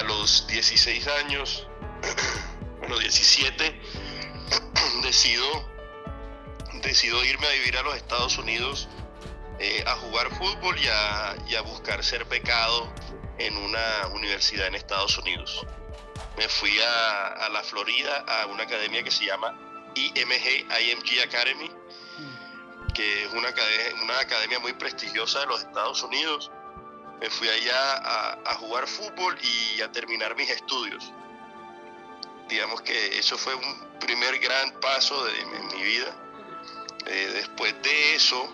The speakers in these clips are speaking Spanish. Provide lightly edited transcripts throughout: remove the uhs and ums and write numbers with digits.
a los 16 años, bueno, 17, decido irme a vivir a los Estados Unidos, a jugar fútbol y a buscar ser becado en una universidad en Estados Unidos. Me fui a la Florida, a una academia que se llama IMG Academy, que es una academia muy prestigiosa de los Estados Unidos. Me fui allá a jugar fútbol y a terminar mis estudios. Digamos que eso fue un primer gran paso en mi vida. Después de eso,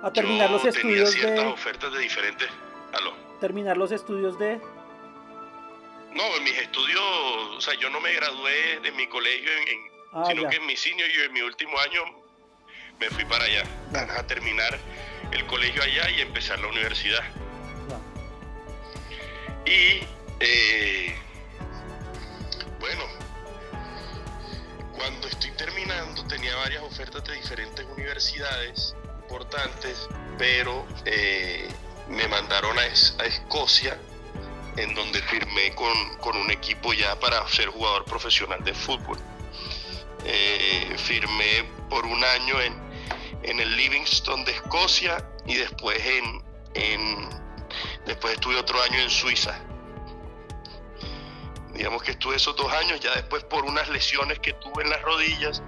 a terminar los estudios tenía ciertas ofertas de diferentes... ¿Aló? Terminar los estudios de... No, en mis estudios, o sea, yo no me gradué de mi colegio sino que en mi senior year, en mi último año, me fui para allá, a terminar el colegio allá y empezar la universidad. Y bueno, cuando estoy terminando tenía varias ofertas de diferentes universidades importantes, pero me mandaron a Escocia, en donde firmé con un equipo ya para ser jugador profesional de fútbol. Firmé por un año en el Livingston de Escocia y después después estuve otro año en Suiza. Digamos que estuve esos 2 años, ya después por unas lesiones que tuve en las rodillas,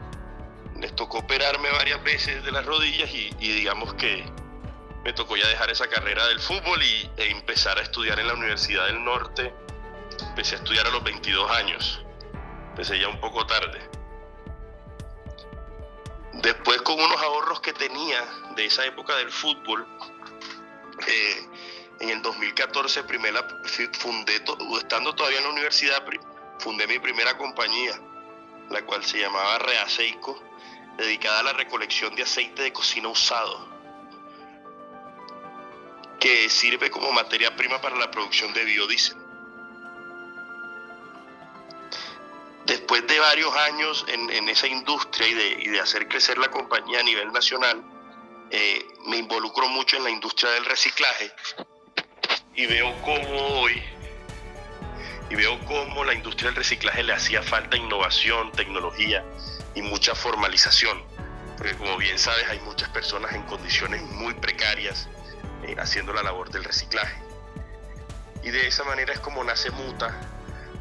les tocó operarme varias veces de las rodillas y digamos que me tocó ya dejar esa carrera del fútbol e empezar a estudiar en la Universidad del Norte. Empecé a estudiar a los 22 años, empecé ya un poco tarde. Después, con unos ahorros que tenía de esa época del fútbol, en el 2014 estando todavía en la universidad, fundé mi primera compañía, la cual se llamaba Reaceico, dedicada a la recolección de aceite de cocina usado, que sirve como materia prima para la producción de biodiesel. Después de varios años en esa industria y de hacer crecer la compañía a nivel nacional, me involucro mucho en la industria del reciclaje y veo cómo la industria del reciclaje le hacía falta innovación, tecnología y mucha formalización, porque como bien sabes hay muchas personas en condiciones muy precarias haciendo la labor del reciclaje. Y de esa manera es como nace Muta,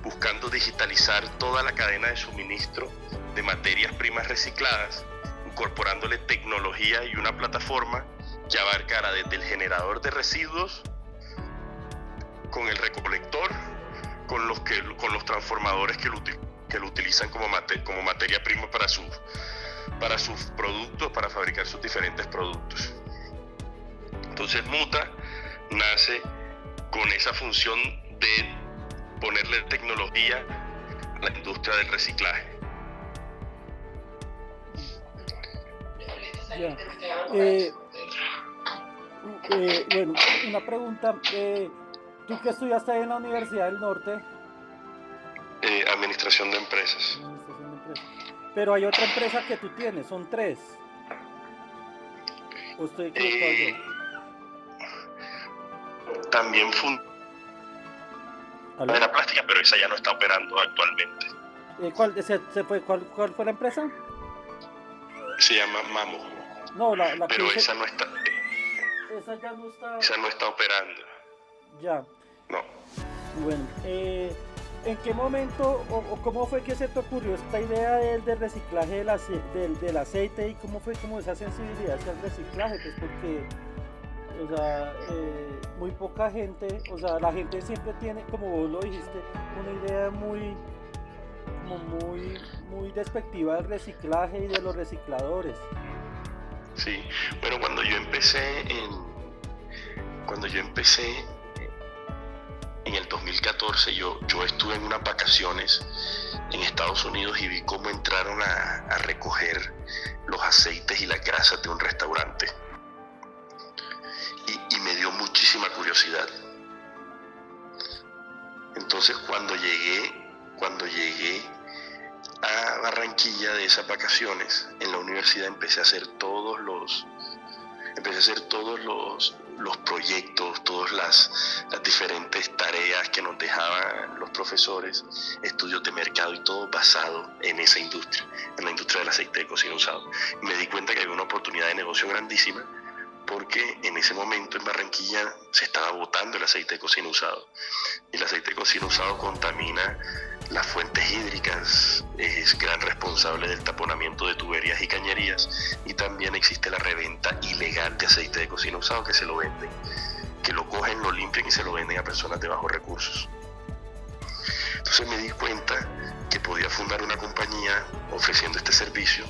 buscando digitalizar toda la cadena de suministro de materias primas recicladas, incorporándole tecnología y una plataforma que abarcara desde el generador de residuos, con el recolector, con los transformadores que lo utilizan como materia prima para sus productos, para fabricar sus diferentes productos. Entonces Muta nace con esa función de ponerle tecnología a la industria del reciclaje. Bueno, una pregunta. ¿Tú qué estudiaste ahí en la Universidad del Norte? Administración de empresas. Pero hay otra empresa que tú tienes, son 3. ¿O estoy equivocado yo? También de la plástica, pero esa ya no está operando actualmente. ¿Cuál fue la empresa? Se llama Mamo. No, pero esa no está. Esa ya no está. Esa no está operando. Ya. No. Bueno, ¿en qué momento o cómo fue que se te ocurrió esta idea del reciclaje del aceite y cómo fue como esa sensibilidad hacia el reciclaje? Pues porque, o sea, muy poca gente, o sea, la gente siempre tiene, como vos lo dijiste, una idea muy despectiva del reciclaje y de los recicladores. Sí, bueno, cuando yo empecé en el 2014, yo estuve en unas vacaciones en Estados Unidos y vi cómo entraron a recoger los aceites y las grasas de un restaurante. Y me dio muchísima curiosidad. Entonces cuando llegué a Barranquilla de esas vacaciones, en la universidad empecé a hacer todos los los proyectos, todas las diferentes tareas que nos dejaban los profesores, estudios de mercado y todo basado en esa industria, en la industria del aceite de cocina usado. Y me di cuenta que había una oportunidad de negocio grandísima, porque en ese momento en Barranquilla se estaba botando el aceite de cocina usado. Y el aceite de cocina usado contamina las fuentes hídricas, es gran responsable del taponamiento de tuberías y cañerías, y también existe la reventa ilegal de aceite de cocina usado, que se lo venden, que lo cogen, lo limpian y se lo venden a personas de bajos recursos. Entonces me di cuenta que podía fundar una compañía ofreciendo este servicio,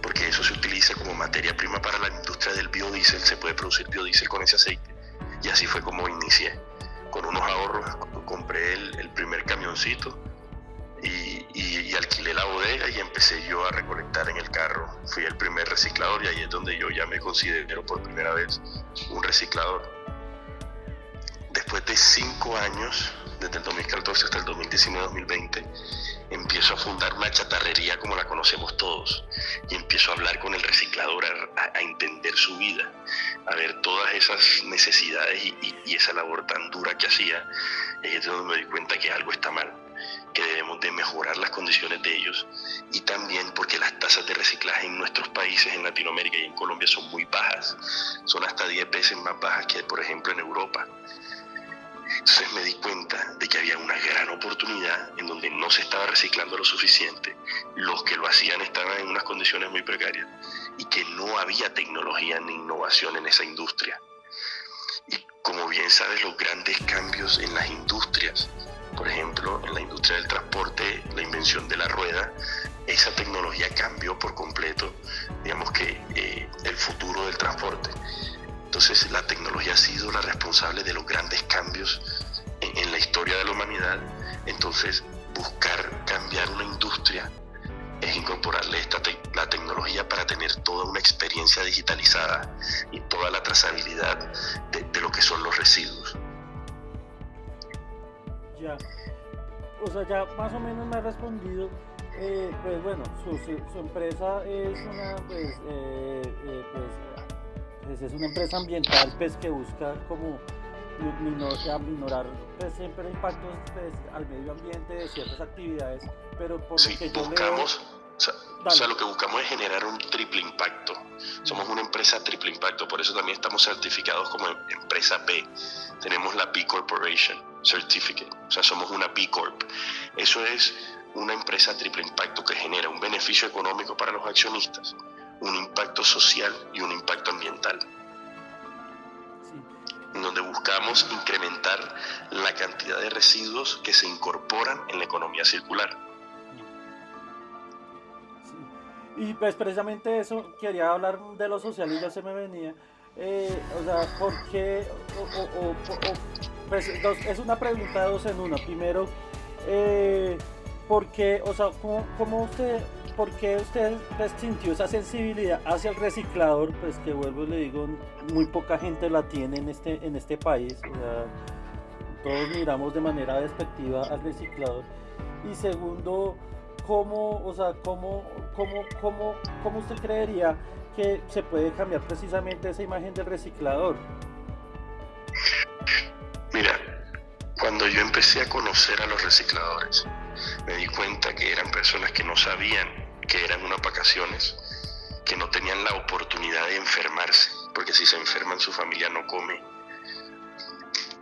porque eso se utiliza como materia prima para la industria del biodiesel, se puede producir biodiesel con ese aceite, y así fue como inicié. Con unos ahorros compré el primer camioncito y alquilé la bodega y empecé yo a recolectar en el carro. Fui el primer reciclador y ahí es donde yo ya me considero por primera vez un reciclador. Después de 5 años, desde el 2014 hasta el 2019-2020, empiezo a fundar una chatarrería como la conocemos todos y empiezo a hablar con el reciclador, a entender su vida, a ver todas esas necesidades y esa labor tan dura que hacía. Es donde me di cuenta que algo está mal, que debemos de mejorar las condiciones de ellos, y también porque las tasas de reciclaje en nuestros países, en Latinoamérica y en Colombia, son muy bajas, son hasta 10 veces más bajas que por ejemplo en Europa. Entonces me di cuenta de que había una gran oportunidad en donde no se estaba reciclando lo suficiente, los que lo hacían estaban en unas condiciones muy precarias y que no había tecnología ni innovación en esa industria. Y como bien sabes, los grandes cambios en las industrias, por ejemplo, en la industria del transporte, la invención de la rueda, esa tecnología cambió por completo, digamos que el futuro del transporte. Entonces la tecnología ha sido la responsable de los grandes cambios en la historia de la humanidad. Entonces buscar cambiar una industria es incorporarle la tecnología para tener toda una experiencia digitalizada y toda la trazabilidad de lo que son los residuos. Ya, o sea, ya más o menos me ha respondido. Pues bueno, su empresa es una, pues es una empresa ambiental, pues, que busca como minorar pues, siempre impactos pues, al medio ambiente de ciertas actividades, pero por lo que yo buscamos, leo... lo que buscamos es generar un triple impacto. Somos una empresa triple impacto, por eso también estamos certificados como empresa B. Tenemos la B Corporation Certificate, o sea, somos una B Corp. Eso es una empresa triple impacto que genera un beneficio económico para los accionistas, un impacto social y un impacto ambiental, en donde buscamos incrementar la cantidad de residuos que se incorporan en la economía circular. Sí. Y pues precisamente eso, quería hablar de lo social y ya se me venía. O sea, ¿por qué? Pues es una pregunta de dos en una. Primero, ¿por qué? O sea, ¿por qué usted pues, sintió esa sensibilidad hacia el reciclador? Pues que vuelvo y le digo, muy poca gente la tiene en este país. O sea, todos miramos de manera despectiva al reciclador. Y segundo, ¿cómo usted creería que se puede cambiar precisamente esa imagen del reciclador? Mira, cuando yo empecé a conocer a los recicladores, me di cuenta que eran personas que no sabían que eran unas vacaciones, que no tenían la oportunidad de enfermarse, porque si se enferman su familia no come,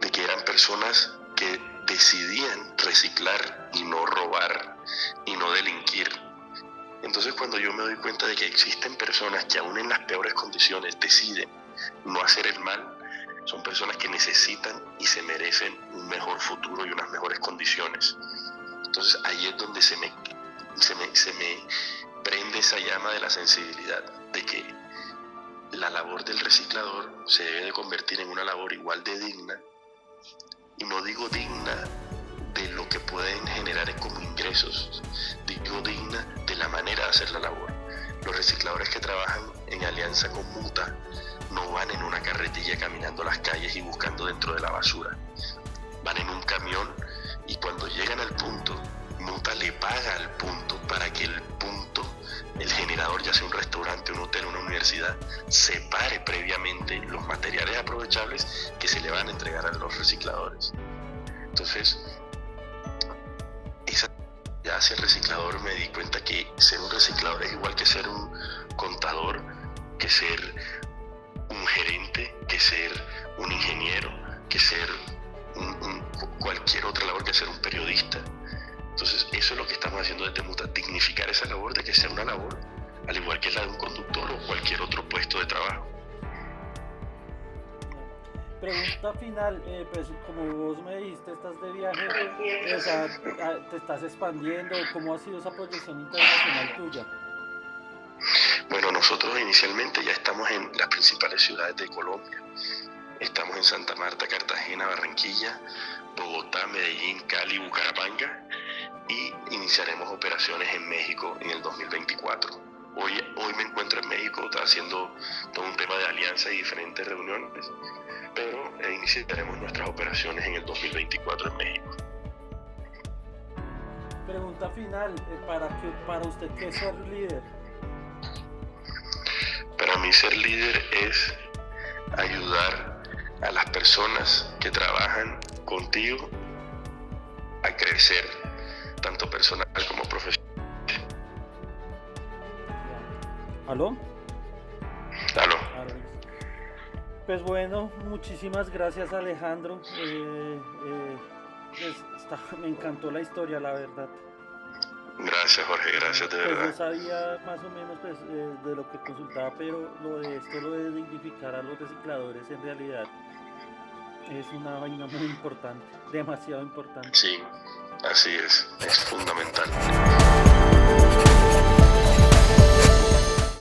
de que eran personas que decidían reciclar y no robar y no delinquir. Entonces cuando yo me doy cuenta de que existen personas que aún en las peores condiciones deciden no hacer el mal, son personas que necesitan y se merecen un mejor futuro y unas mejores condiciones. Entonces ahí es donde se me prende esa llama de la sensibilidad, de que la labor del reciclador se debe de convertir en una labor igual de digna, y no digo digna de lo que pueden generar como ingresos, digo digna de la manera de hacer la labor. Los recicladores que trabajan en alianza con Muta no van en una carretilla caminando las calles y buscando dentro de la basura, van en un camión y cuando llegan al punto, Muta le paga al punto para que el generador, ya sea un restaurante restaurante, un hotel, una universidad, separe previamente los materiales aprovechables que se le van a entregar a los recicladores. Entonces, ya hacia el reciclador me di cuenta que ser un reciclador es igual que ser un contador, que ser un gerente, que ser un ingeniero, que ser cualquier otra labor, que ser un periodista. Entonces eso es lo que estamos haciendo desde Muta, dignificar esa labor de que sea una labor al igual que la de un conductor o cualquier otro puesto de trabajo. Pregunta final, pues como vos me dijiste, estás de viaje, o sea, te estás expandiendo, ¿cómo ha sido esa proyección internacional tuya? Bueno, nosotros inicialmente ya estamos en las principales ciudades de Colombia. Estamos en Santa Marta, Cartagena, Barranquilla, Bogotá, Medellín, Cali, Bucaramanga y iniciaremos operaciones en México en el 2024. Hoy me encuentro en México, está haciendo todo un tema de alianza y diferentes reuniones, pero iniciaremos nuestras operaciones en el 2024 en México. Pregunta final, para usted, ¿qué es ser líder? Para mí ser líder es ayudar a las personas que trabajan contigo a crecer, tanto personal como profesional. ¿Aló? Aló. Pues bueno, muchísimas gracias, Alejandro. Me encantó la historia, la verdad. Gracias, Jorge, gracias de verdad. Yo sabía más o menos de lo que consultaba, pero lo de dignificar a los recicladores en realidad es una vaina muy importante, demasiado importante. Sí, así es fundamental.